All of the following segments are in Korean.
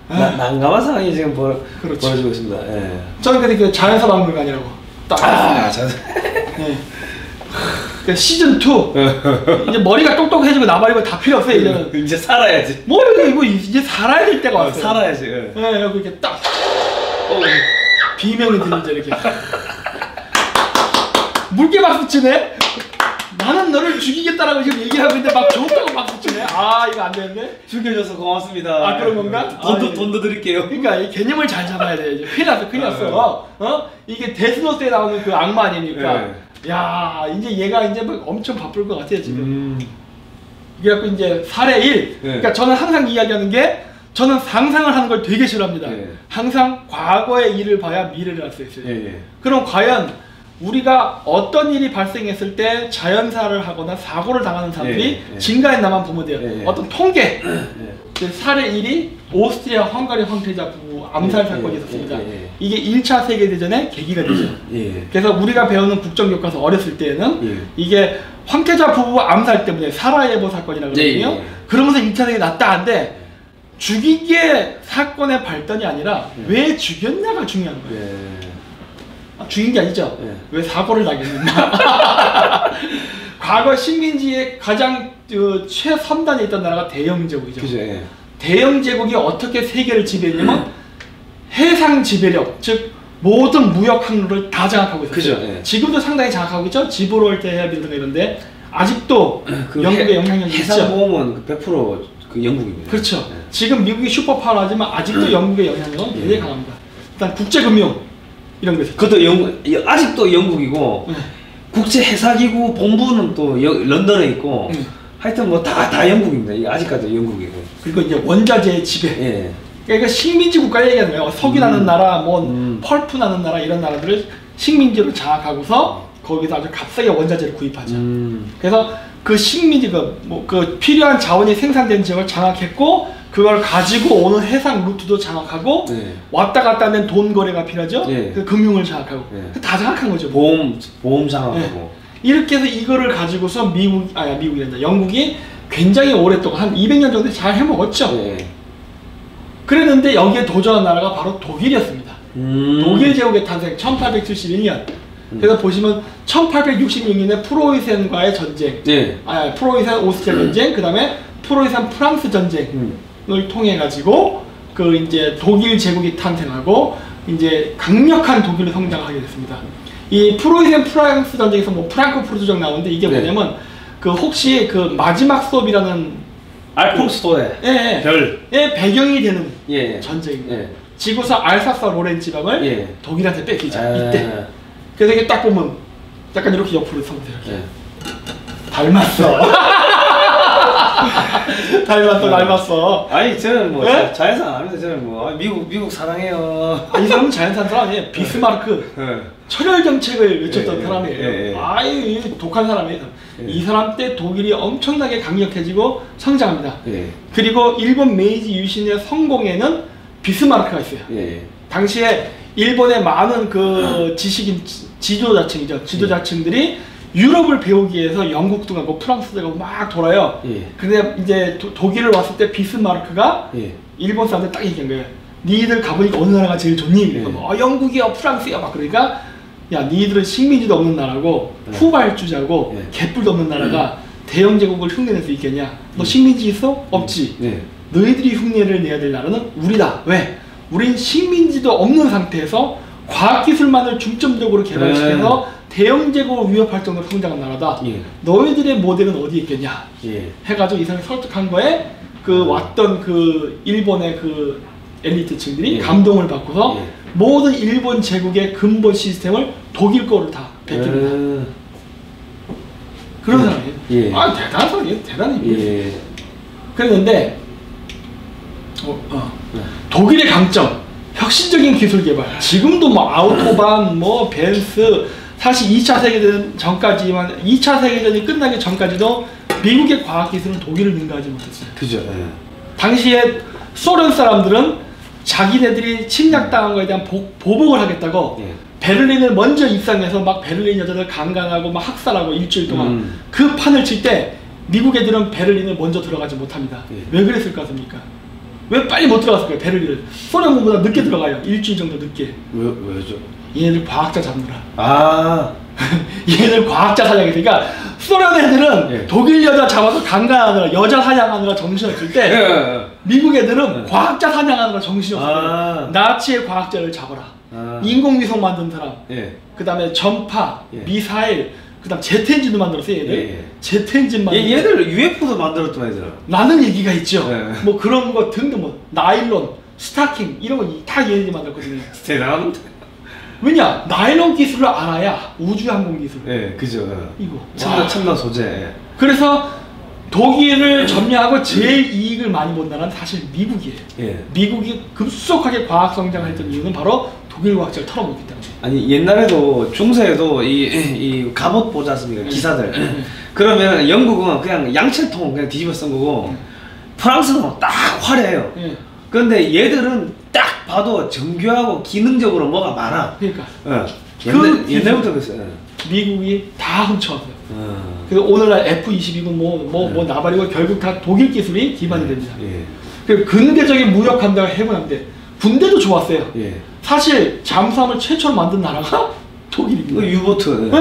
난감한 상황이 지금 그렇지. 벌어지고 있습니다. 예. 저는 그렇게 자연사 박물관이라고 딱. 자연사. 네. 그러니까 시즌 2 이제 머리가 똑똑해지고 나발이고 다 필요 없어요. 이제는 이제 살아야지. 뭐 이거 이제 살아야 될 때가 왔어요. 살아야지. 예. 네, 여기 이렇게 딱 비명이 들리죠 이렇게. 물개 박수 치네. 나는 너를 죽이겠다라고 지금 얘기하고 있는데 막 좋다고 박수 치네. 아 이거 안 되는데. 죽여줘서 고맙습니다. 아 그런 건가? 돈도 드릴게요. 그러니까 이 개념을 잘 잡아야 돼. 이제 큰일 났어, 큰일 났어. 이게 데스노트에 나오는 그 악마 아닙니까? 야 이제 얘가 이제 막 엄청 바쁠 것 같아요 지금. 그래갖고 이제 사례 1. 그러니까 저는 항상 이야기하는 게 저는 상상을 하는 걸 되게 싫어합니다. 항상 과거의 일을 봐야 미래를 알 수 있어요. 그럼 과연 우리가 어떤 일이 발생했을 때 자연사를 하거나 사고를 당하는 사람들이 증가했나만 보면 돼요. 어떤 통계. 사례 1이 오스트리아 헝가리 황태자 부부 암살 사건이 있었습니다. 이게 1차 세계대전의 계기가 되죠. 그래서 우리가 배우는 국정교과서 어렸을 때는 이게 황태자 부부 암살 때문에 사라예보 사건이라고 그러거든요. 그러면서 2차 세계 났다 한데 죽인 게 사건의 발단이 아니라 왜 죽였냐가 중요한 거예요. 죽인 게 아니죠. 왜 사고를 당했는가. 과거 식민지의 가장 최첨단에 있던 나라가 대영제국이죠. 그죠, 대영제국이 어떻게 세계를 지배했냐면 해상 지배력, 즉 모든 무역 항로를 다 장악하고 있었어요. 그죠, 지금도 상당히 장악하고 있죠. 지브롤터 해협이라든가 이런데 아직도 그 영국의 영향력이 있죠. 해상보험은 100% 그 영국입니다. 그렇죠. 지금 미국이 슈퍼파워하지만 아직도 영국의 영향력은 굉장히 강합니다. 일단 국제금융 이런 거 있어요. 그것도 아직도 영국이고 국제해사기구 본부는 또 런던에 있고 하여튼 뭐 다 영국입니다. 아직까지 영국이고. 그리고 이제 원자재의 지배. 그러니까 식민지 국가 얘기하는 거예요. 석유 나는 나라, 뭐 펄프 나는 나라 이런 나라들을 식민지로 장악하고서 거기서 아주 값싸게 원자재를 구입하죠. 그래서 그 식민지 그 필요한 자원이 생산되는 지역을 장악했고 그걸 가지고 오는 해상 루트도 장악하고 왔다 갔다 하는 돈 거래가 필요하죠. 그 금융을 장악하고 다 장악한 거죠. 보험 장악하고. 이렇게 해서 이거를 가지고서 미국이란다. 영국이 굉장히 오랫동안 한 200년 정도 잘 해먹었죠. 그랬는데 여기에 도전한 나라가 바로 독일이었습니다. 독일 제국의 탄생 1871년. 그래서 보시면 1866년에 프로이센과의 전쟁, 프로이센 오스트리아 전쟁, 그 다음에 프로이센 프랑스 전쟁을 통해 가지고 그 이제 독일 제국이 탄생하고 이제 강력한 독일로 성장하게 됐습니다. 이 프로이센 프랑스 전쟁에서 뭐 프랑크푸르트 전 나오는데 이게 뭐냐면 그 혹시 그 마지막 수업이라는 알퐁스도의 별의 배경이 되는 전쟁입니다. 지구서 알사스와 로렌 지방을 독일한테 뺏기죠. 이때. 그래서 이게 딱 보면 약간 이렇게 옆으로 서보세요. 닮았어. 닮았어. 아니 저는 뭐 자연산 안 합니다. 저는 뭐 미국 사랑해요. 이 사람은 자연산 사람 아니에요. 비스마르크. 철혈 정책을 외쳤던 사람이에요. 아유 독한 사람이에요. 이 사람 때 독일이 엄청나게 강력해지고 성장합니다. 그리고 일본 메이지 유신의 성공에는 비스마르크가 있어요. 당시에 일본의 많은 그 지도자층이죠. 지도자층들이 유럽을 배우기 위해서 영국도 가고 프랑스도 가고 막 돌아요. 근데 이제 독일을 왔을 때 비스마르크가 일본 사람들 딱 얘기한 거예요. 니들 가보니까 어느 나라가 제일 좋니? 영국이요, 프랑스요. 막 그러니까 야, 니들은 식민지도 없는 나라고 후발주자고 개뿔도 없는 나라가 대영제국을 흉내낼 수 있겠냐? 너 식민지 있어? 없지. 너희들이 흉내를 내야 될 나라는 우리다. 왜? 우린 식민지도 없는 상태에서 과학기술만을 중점적으로 개발시켜서 대영제국을 위협할 정도로 성장한 나라다. 너희들의 모델은 어디 있겠냐? 해가지고 이 사람이 설득한 거에 그 왔던 그 일본의 그 엘리트층들이 감동을 받고서 모든 일본 제국의 근본 시스템을 독일 거를 다 베낍니다. 그런 사람이에요. 아 대단한 사람이에요. 대단해. 그랬는데 독일의 강점, 혁신적인 기술 개발. 지금도 뭐 아우토반, 뭐 벤츠, 사실 2차 세계대전 전까지만 2차 세계대전이 끝나기 전까지도 미국의 과학기술은 독일을 능가하지 못했어요. 그죠. 당시에 소련 사람들은 자기네들이 침략당한 거에 대한 보복을 하겠다고 베를린을 먼저 입상해서 막 베를린 여자들 강간하고 막 학살하고 일주일 동안 그 판을 칠 때 미국 애들은 베를린을 먼저 들어가지 못합니다. 왜 그랬을 것 같습니까? 왜 빨리 못 들어갔을까요? 베를린을. 소련군보다 늦게 들어가요. 일주일 정도 늦게. 왜죠? 얘네들 과학자 잡느라. 아. 얘네들 과학자 사냥했으니까 소련 애들은 예. 독일 여자 잡아서 강간하느라 여자 사냥하느라 정신없을 때 예. 미국 애들은 과학자 사냥하느라 정신없을 아. 때 나치의 과학자를 잡아라. 아. 인공위성 만든 사람. 예. 그 다음에 전파, 예. 미사일, 그 다음 제트엔진도 만들었어요 얘들. 예. 제트엔진 만들었어요. 얘들 UFO도 만들었던 애들. 라는 얘기가 있죠. 예. 뭐 그런 거 등등 뭐 나일론, 스타킹 이런 거 다 얘네들이 만들었거든요. 대단한데. 왜냐? 나일론 기술을 알아야 우주 항공 기술. 예, 그죠. 이거. 첨단 소재. 그래서 독일을 점령하고 제일 이익을 많이 본 나라는 사실 미국이에요. 예. 미국이 급속하게 과학 성장을 했던 이유는 바로 독일 과학자를 털어먹기 때문에. 아니 옛날에도 중세에도 이 갑옷 보지 않습니까? 기사들. 그러면 영국은 그냥 양철통 그냥 뒤집어 쓴 거고 프랑스는 딱 화려해요. 그런데 얘들은 딱 봐도 정교하고 기능적으로 뭐가 많아. 그러니까. 옛날부터 그랬어요. 미국이 다 훔쳐왔어요. 그래서 오늘날 F-22군 뭐 나발이고 결국 다 독일 기술이 기반이 됩니다. 그리고 근대적인 무력 감각을 해본한데 군대도 좋았어요. 사실 잠수함을 최초로 만든 나라가 독일입니다. 유보트.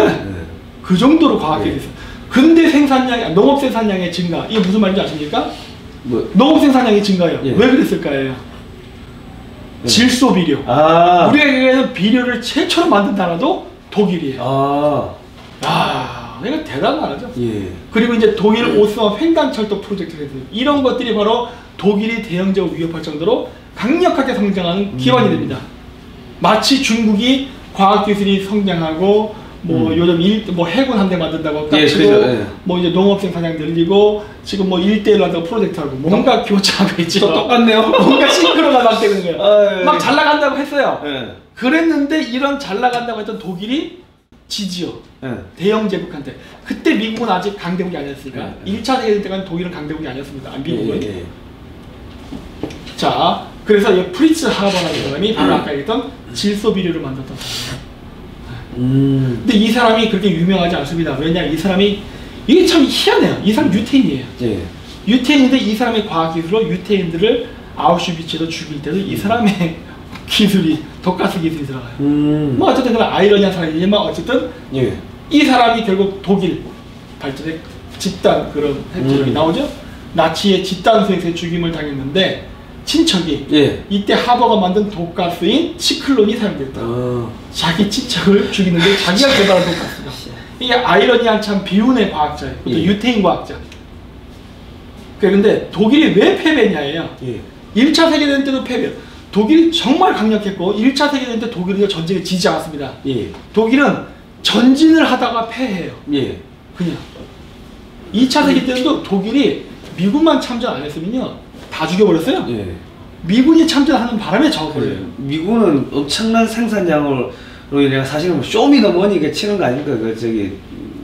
그 정도로 과학적이 있어요. 근대 생산량, 농업 생산량의 증가. 이게 무슨 말인지 아십니까? 뭐? 농업 생산량이 증가해요. 왜 그랬을까요? 질소 비료. 우리에게는 비료를 최초로 만든 나라도 독일이에요. 이거 대단한 나라죠. 그리고 이제 독일 오스만 횡단철도 프로젝트가 있어요. 이런 것들이 바로 독일이 대형적으로 위협할 정도로 강력하게 성장하는 기반이 됩니다. 마치 중국이 과학기술이 성장하고 요즘 해군 함대 만든다고 깍치고 뭐 이제 농업 생산량 늘리고 지금 뭐 1대1로 한다고 프로젝트 하고 뭔가 교차하고 있죠. 똑같네요. 뭔가 싱크로가 막 되는 거예요. 막 잘 나간다고 했어요. 그랬는데 이런 잘 나간다고 했던 독일이 지지요. 대영 제국한테. 그때 미국은 아직 강대국이 아니었으니까 1차 세계대전 때까지 독일은 강대국이 아니었습니다. 미국은. 자, 그래서 이 프리츠 하버라는 사람이 바로 아까 얘기했던 질소 비료를 만들었던 사람이에요. 근데 이 사람이 그렇게 유명하지 않습니다. 왜냐하면 이 사람이 이게 참 희한해요. 이 사람 유태인이에요. 유태인인데 이 사람의 과학기술로 유태인들을 아우슈비츠에서 죽일 때도 이 사람의 기술이 독가스 기술이 들어가요. 뭐 어쨌든 그런 아이러니한 사람이지만 어쨌든 이 사람이 결국 독일 발전의 집단 그런 핵들이 나오죠. 나치의 집단 수행소에 죽임을 당했는데 친척이 이때 하버가 만든 독가스인 치클론이 사용됐다. 자기 친척을 죽이는데 자기가 개발한 독가스다. 이게 아이러니한 참 비운의 과학자예요. 또 유태인 과학자. 그런데 독일이 왜 패배냐예요. 1차 세계대전 때도 패배. 독일이 정말 강력했고 1차 세계대전 때 독일이 전쟁에 지지 않았습니다. 독일은 전진을 하다가 패해요. 그냥 2차 세계대전도 독일이 미국만 참전 안 했으면요 다 죽여버렸어요. 미군이 참전하는 바람에 적어버려요. 미군은 엄청난 생산량으로 인해 사실은 쇼미더머니가 치는 거 아닙니까? 그 저기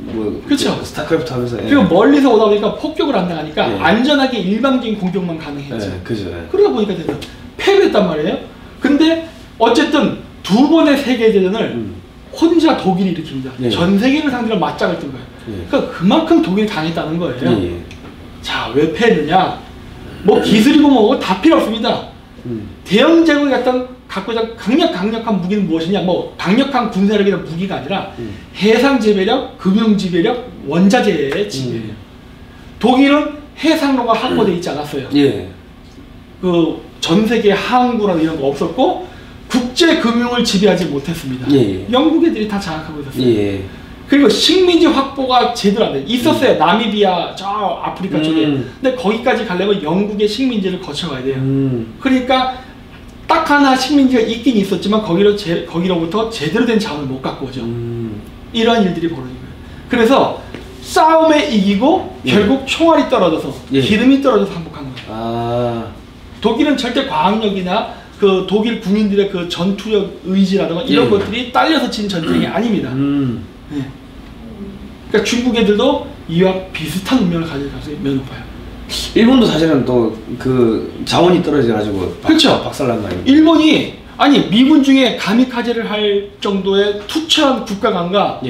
뭐 그렇죠. 스타크래프트 하면서. 그리고 멀리서 오다 보니까 폭격을 안 당하니까 안전하게 일방적인 공격만 가능했죠. 그러다 보니까 패배했단 말이에요. 근데 어쨌든 두 번의 세계대전을 혼자 독일이 일으킵니다. 전 세계를 상대로 맞짱을 뜬 거예요. 그러니까 그만큼 독일이 강했다는 거예요. 자, 왜 패했느냐? 뭐 기술이고 뭐고 다 필요 없습니다. 대영 제국이 갖고 있던 강력한 무기는 무엇이냐? 뭐 강력한 군사력이나 무기가 아니라 해상 지배력, 금융 지배력, 원자재의 지배력. 독일은 해상로가 확보되어 있지 않았어요. 그 전 세계 항구라는 이런 거 없었고 국제 금융을 지배하지 못했습니다. 영국 애들이 다 장악하고 있었어요. 그리고 식민지 확보가 제대로 안 돼. 있었어요. 나미비아 저 아프리카 쪽에. 근데 거기까지 가려면 영국의 식민지를 거쳐가야 돼요. 그러니까 딱 하나 식민지가 있긴 있었지만 거기로부터 제대로 된 자원을 못 갖고 오죠. 이런 일들이 벌어진 거예요. 그래서 싸움에 이기고 결국 총알이 떨어져서 기름이 떨어져서 항복한 거예요. 독일은 절대 과학력이나 그 독일 군인들의 그 전투력 의지라든가 이런 것들이 딸려서 진 전쟁이 아닙니다. 그러니까 중국 애들도 이와 비슷한 운명을 가질 가능성이 매우 높아요. 일본도 사실은 또 그 자원이 떨어져가지고 그렇죠. 박살난 거 아닙니까? 일본이 미군 중에 가미카제를 할 정도의 투철한 국가관과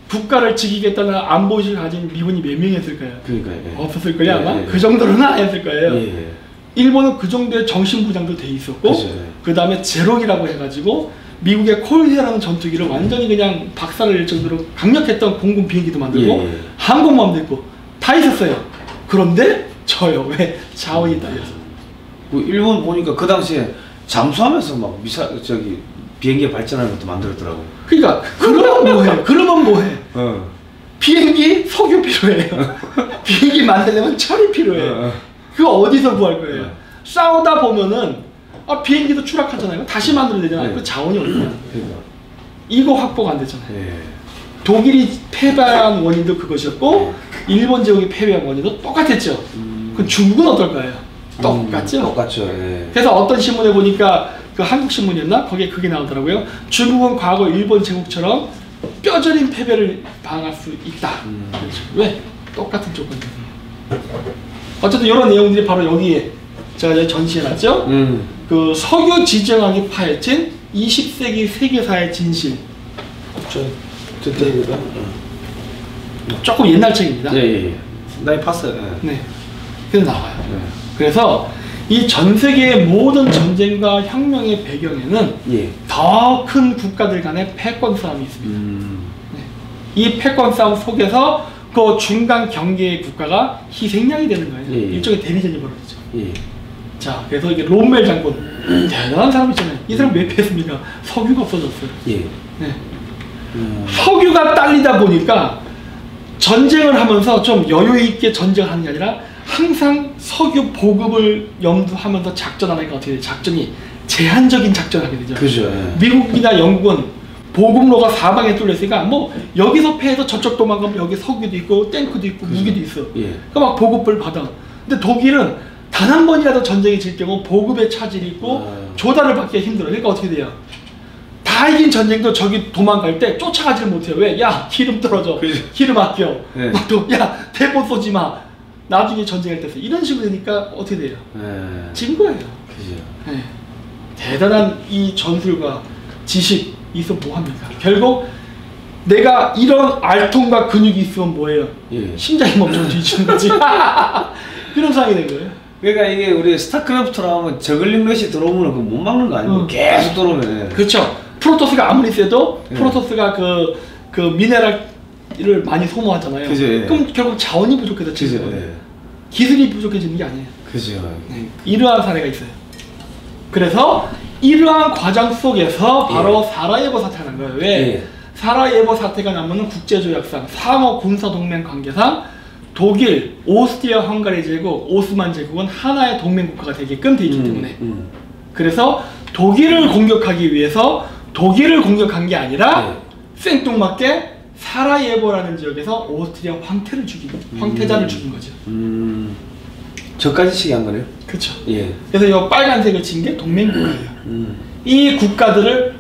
국가를 지키겠다는 안보의식을 가진 미군이 몇 명이었을까요? 그러니까요. 없었을 거예요 아마? 그 정도로는 아니었을 거예요. 일본은 그 정도의 정신부장도 돼 있었고, 그 다음에 제록이라고 해가지고 미국의 콜헤라는 전투기를 완전히 그냥 박살을 낼 정도로 강력했던 공군 비행기도 만들고 항공모함도 있고 다 있었어요. 그런데 저요, 왜 자원이 딸려서. 일본 보니까 그 당시에 잠수하면서 막 비행기 발전하는 것도 만들었더라고. 그러니까 그러면 뭐해? 그러면 뭐해? 비행기 석유 필요해요. 비행기 만들려면 철이 필요해요. 그거 어디서 구할 거예요? 싸우다 보면은 비행기도 추락하잖아요. 다시 만들어야 되잖아요. 그 자원이 어디냐? 이거 확보가 안 되잖아요. 독일이 패배한 원인도 그것이었고 일본 제국이 패배한 원인도 똑같았죠. 그 중국은 어떨까요? 똑같죠. 똑같죠. 그래서 어떤 신문에 보니까 그 한국 신문이었나? 거기에 그게 나오더라고요. 중국은 과거 일본 제국처럼 뼈저린 패배를 당할 수 있다. 왜? 똑같은 조건이거든요. 어쨌든 이런 내용들이 바로 여기에 제가 여기 전시해놨죠. 그 석유 지정학이 파헤친 20세기 세계사의 진실. 조금 옛날 책입니다. 나 봤어요. 네. 그래서 나와요. 그래서 이 전 세계의 모든 전쟁과 혁명의 배경에는 더 큰 국가들 간의 패권 싸움이 있습니다. 이 패권 싸움 속에서 그 중간 경계의 국가가 희생양이 되는 거예요. 일종의 대리전이 벌어지죠. 자, 그래서 이게 롬멜 장군 대단한 사람 있잖아요. 이 사람 왜 패했습니까? 석유가 없어졌어요. 석유가 딸리다 보니까 전쟁을 하면서 좀 여유 있게 전쟁을 하는 게 아니라 항상 석유 보급을 염두하면서 작전하니까 어떻게 돼요? 작전이 제한적인 작전을 하게 되죠. 그죠. 미국이나 영국은 보급로가 사방에 뚫렸으니까 뭐 여기서 패해서 저쪽 도망가면 여기 석유도 있고 탱크도 있고 무기도 있어. 그러니까 막 보급을 받아. 근데 독일은 단 한 번이라도 전쟁이 질 경우 보급에 차질이 있고 조달을 받기가 힘들어요. 그러니까 어떻게 돼요? 다 이긴 전쟁도 저기 도망갈 때 쫓아가지를 못해요. 왜? 야, 기름 떨어져. 기름 아껴. 또 야, 대포 쏘지 마. 나중에 전쟁할 때 이런 식으로 되니까 어떻게 돼요? 진 거예요. 대단한 이 전술과 지식 있어 뭐합니까? 결국 내가 이런 알통과 근육이 있으면 뭐예요? 심장이 멈춰 뒤지는 거지. 그런 상황이 된 거예요. 그러니까 이게 우리 스타크래프트로 하면 저글링 러시 들어오면 못 막는 거 아니에요? 계속 들어오면. 그렇죠. 프로토스가 아무리 세도 프로토스가 그 미네랄을 많이 소모하잖아요. 그럼 결국 자원이 부족해서 지는 거예요. 기술이 부족해지는 게 아니에요. 이러한 사례가 있어요. 그래서 이러한 과정 속에서 바로 사라예보 사태가 난 거예요. 왜? 사라예보 사태가 나면 국제조약상, 상호 군사동맹 관계상 독일, 오스트리아 헝가리 제국, 오스만 제국은 하나의 동맹국가가 되게끔 돼 있기 때문에 그래서 독일을 공격하기 위해서 독일을 공격한 게 아니라 생뚱맞게 사라예보라는 지역에서 오스트리아 황태자를 죽인 거죠. 저까지 치게 한 거네요? 그렇죠. 그래서 이 빨간색을 친 게 동맹국가예요. 이 국가들을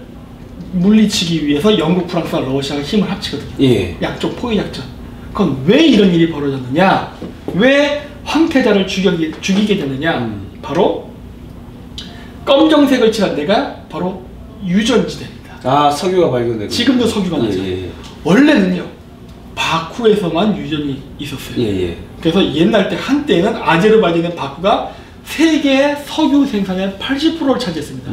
물리치기 위해서 영국, 프랑스와 러시아가 힘을 합치거든요. 양쪽 포위 작전. 그건 왜 이런 일이 벌어졌느냐? 왜 황태자를 죽이게 되느냐? 바로 검정색을 칠한 데가 바로 유전지대입니다. 석유가 발견되고 지금도 석유가 나죠. 원래는요 바쿠에서만 유전이 있었어요. 그래서 옛날 때 한때는 아제르바이잔의 바쿠가 세계 석유 생산의 80%를 차지했습니다.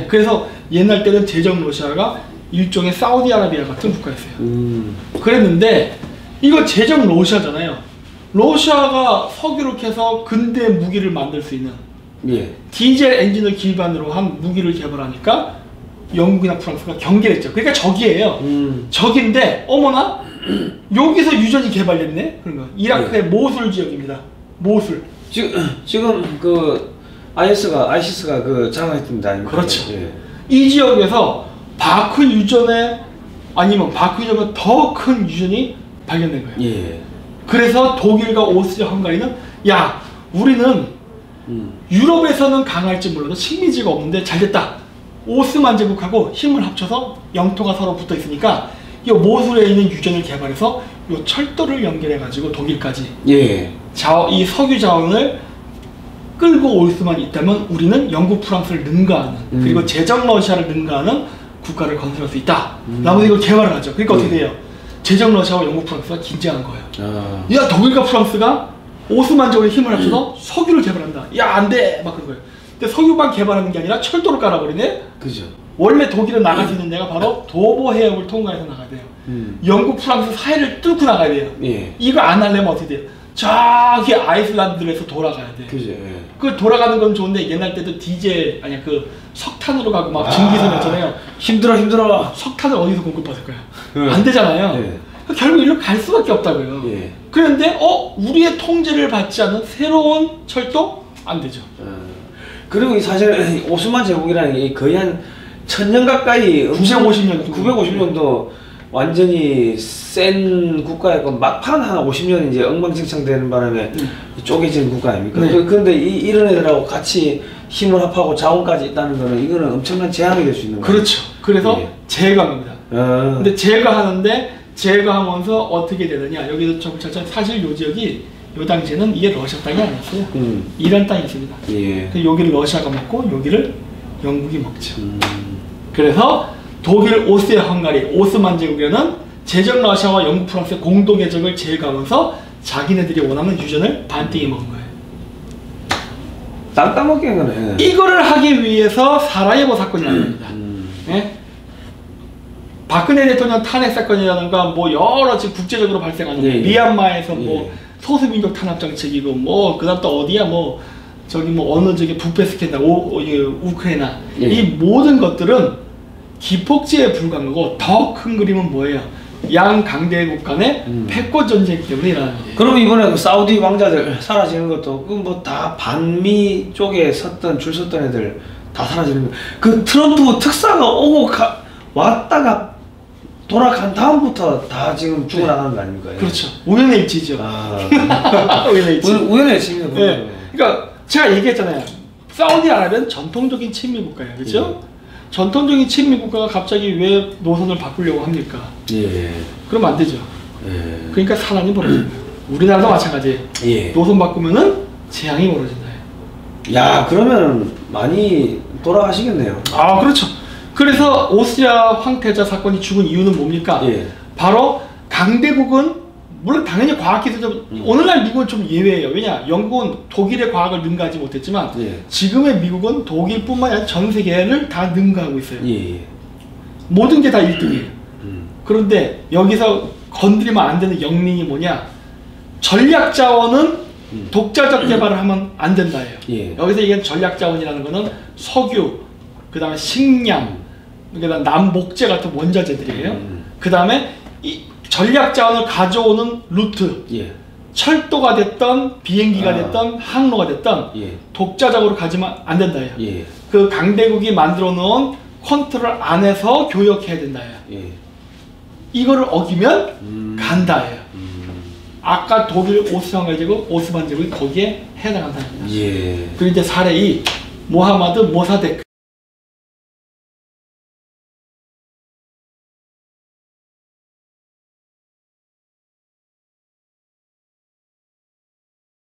그래서 옛날 때는 제정 러시아가 일종의 사우디아라비아 같은 국가였어요. 그랬는데 이거 제정 러시아잖아요. 러시아가 석유를 캐서 근대 무기를 만들 수 있는 디젤 엔진을 기반으로 한 무기를 개발하니까 영국이나 프랑스가 경계를 했죠. 그러니까 적이에요. 적인데 어머나 여기서 유전이 개발됐네. 그런 거. 이라크의 모술 지역입니다. 모술. 지금 그 아이시스가 그 장악했습니다. 그렇죠. 이 지역에서 바크 유전에 아니면 바크 유전보다 더 큰 유전이 발견된 거예요. 그래서 독일과 오스트리아 헝가리는 야 우리는 유럽에서는 강할지 몰라도 식민지가 없는데 잘됐다. 오스만 제국하고 힘을 합쳐서 영토가 서로 붙어 있으니까 이 모술에 있는 유전을 개발해서 이 철도를 연결해 가지고 독일까지 이 석유 자원을 끌고 올 수만 있다면 우리는 영국, 프랑스를 능가하는 그리고 제정 러시아를 능가하는 국가를 건설할 수 있다. 라고 이걸 개발을 하죠. 그러니까 어떻게 돼요? 제정 러시아와 영국, 프랑스가 긴장한 거예요. 야 독일과 프랑스가 오스만 제국에 힘을 합쳐서 석유를 개발한다. 야, 안 돼! 막 그런 거예요. 근데 석유만 개발하는 게 아니라 철도를 깔아버리네? 그죠. 원래 독일은 나갈 수 있는 데가 바로 도보 해협을 통과해서 나가야 돼요. 영국, 프랑스 사이를 뚫고 나가야 돼요. 예. 이거 안 하려면 어떻게 돼요? 저기 아이슬란드에서 돌아가야 돼. 그죠. 예. 그 돌아가는 건 좋은데 옛날 때도 디젤 아니야 그 석탄으로 가고 막 증기선이었잖아요. 힘들어. 석탄을 어디서 공급받을까요? 안 되잖아요. 예. 결국 일로 갈 수밖에 없다고요. 예. 그런데 우리의 통제를 받지 않은 새로운 철도 안 되죠. 그리고 사실 오스만 제국이라는 게 거의 한 1000년 가까이 950년도 완전히 센 국가였고 막판 한 50년 이제 엉망진창 되는 바람에 쪼개진 국가 아닙니까? 네. 그런데 이런 애들하고 같이 힘을 합하고 자원까지 있다는 거는 이거는 엄청난 재앙이 될 수 있는 거예요. 그렇죠. 그래서 예. 제거합니다. 근데 제거하면서 어떻게 되느냐? 여기도 좀 사실 요 지역이 요 당시에는 이게 러시아 땅이 아니었어요. 이란 땅이었습니다. 예. 여기를 러시아가 먹고 여기를 영국이 먹죠. 그래서 독일, 오스트리아, 헝가리, 오스만 제국에는 제적 러시아와 영국, 프랑스의 공동 해적을 제거하면서 자기네들이 원하는 유전을 반띵해 먹은 거예요. 땅 따먹게 한 거네. 이거를 하기 위해서 사라예보 사건이 나옵니다. 예? 박근혜 대통령 탄핵 사건이라든가 뭐 여러 지금 국제적으로 발생하는 예, 예. 미얀마에서 예. 뭐 소수민족 탄압 정책이고 뭐 그다음 또 어디야 뭐 저기 뭐 어느 저기 부패 스캔들 우크라이나 예. 이 모든 것들은 기폭제에 불과한 거고 더 큰 그림은 뭐예요? 양 강대국 간의 패권 전쟁 때문에 일어나는 거예요. 그럼 이번에 그 사우디 왕자들 사라지는 것도 그 뭐 다 반미 쪽에 줄 섰던 애들 다 사라지는 거. 그 트럼프 특사가 오고 왔다가 돌아간 다음부터 다 지금 죽어나가는 거 아닙니까? 그렇죠. 우연의 일치죠. 우연의 일치. 우연의 일치입니다. 네. 그러니까 제가 얘기했잖아요. 사우디아라비아는 전통적인 친미 국가예요. 그렇죠? 전통적인 친미 국가가 갑자기 왜 노선을 바꾸려고 합니까? 예. 그러면 안 되죠. 예. 그러니까 사단이 벌어지는 거예요. 우리나라도 마찬가지예요. 예. 노선 바꾸면은 재앙이 벌어진다. 야, 그러면 많이 돌아가시겠네요. 아, 그렇죠. 그래서 오스트리아 황태자 사건이 죽은 이유는 뭡니까? 예. 바로 강대국은 물론 당연히 과학기술적 오늘날 미국은 좀 예외예요. 왜냐? 영국은 독일의 과학을 능가하지 못했지만 예. 지금의 미국은 독일뿐만 아니라 전 세계를 다 능가하고 있어요. 예. 모든 게 다 1등이에요. 그런데 여기서 건드리면 안 되는 영링이 뭐냐? 전략 자원은 독자적 개발을 하면 안 된다예요. 예. 여기서 얘기하는 전략 자원이라는 거는 석유, 그 다음에 식량, 그다음 남목재 같은 원자재들이에요. 그 다음에 이 전략 자원을 가져오는 루트, 예. 철도가 됐던 비행기가 됐던 항로가 됐던 예. 독자적으로 가지면 안 된다예요. 예. 그 강대국이 만들어 놓은 컨트롤 안에서 교역해야 된다예요. 예. 이거를 어기면 간다예요. 아까 독일 오스만 제국이 거기에 해당한다는 거죠. 예. 그리고 이제 사례 2, 모하마드 모사데크.